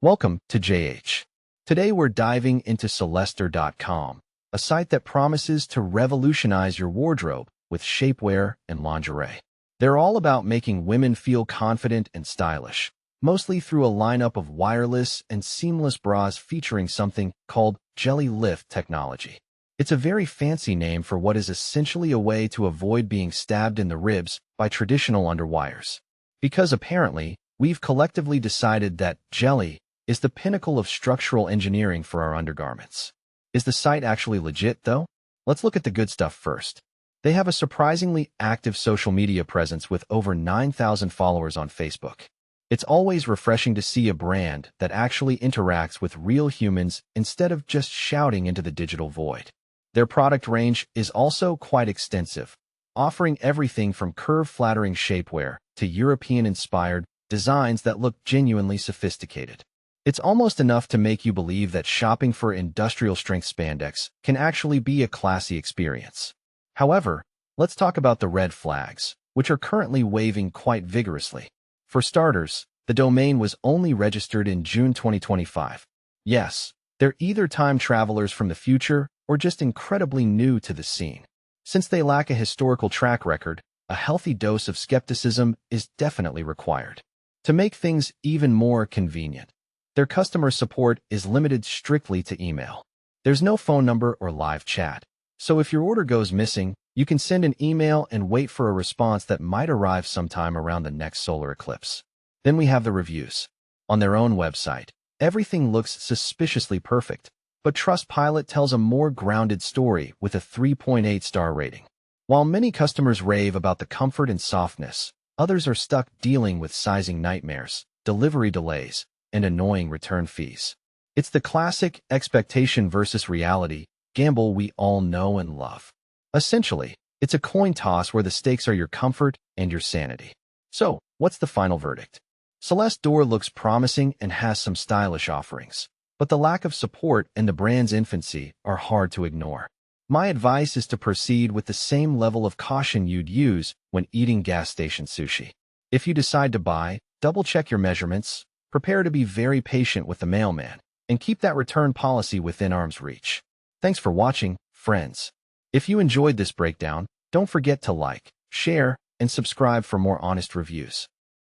Welcome to JH. Today we're diving into Celeste.com, a site that promises to revolutionize your wardrobe with shapewear and lingerie. They're all about making women feel confident and stylish, mostly through a lineup of wireless and seamless bras featuring something called Jelly Lift technology. It's a very fancy name for what is essentially a way to avoid being stabbed in the ribs by traditional underwires. Because apparently, we've collectively decided that jelly is the pinnacle of structural engineering for our undergarments. Is the site actually legit, though? Let's look at the good stuff first. They have a surprisingly active social media presence with over 9,000 followers on Facebook. It's always refreshing to see a brand that actually interacts with real humans instead of just shouting into the digital void. Their product range is also quite extensive, offering everything from curve-flattering shapewear to European-inspired designs that look genuinely sophisticated. It's almost enough to make you believe that shopping for industrial-strength spandex can actually be a classy experience. However, let's talk about the red flags, which are currently waving quite vigorously. For starters, the domain was only registered in June 2025. Yes, they're either time travelers from the future or just incredibly new to the scene. Since they lack a historical track record, a healthy dose of skepticism is definitely required. To make things even more convenient, their customer support is limited strictly to email. There's no phone number or live chat, so if your order goes missing, you can send an email and wait for a response that might arrive sometime around the next solar eclipse. Then we have the reviews. On their own website, everything looks suspiciously perfect, but Trustpilot tells a more grounded story with a 3.8-star rating. While many customers rave about the comfort and softness, others are stuck dealing with sizing nightmares, delivery delays, and annoying return fees. It's the classic expectation versus reality gamble we all know and love. Essentially, it's a coin toss where the stakes are your comfort and your sanity. So, what's the final verdict? Celeste Door looks promising and has some stylish offerings, but the lack of support and the brand's infancy are hard to ignore. My advice is to proceed with the same level of caution you'd use when eating gas station sushi. If you decide to buy, double-check your measurements, prepare to be very patient with the mailman, and keep that return policy within arm's reach. Thanks for watching, friends. If you enjoyed this breakdown, don't forget to like, share, and subscribe for more honest reviews.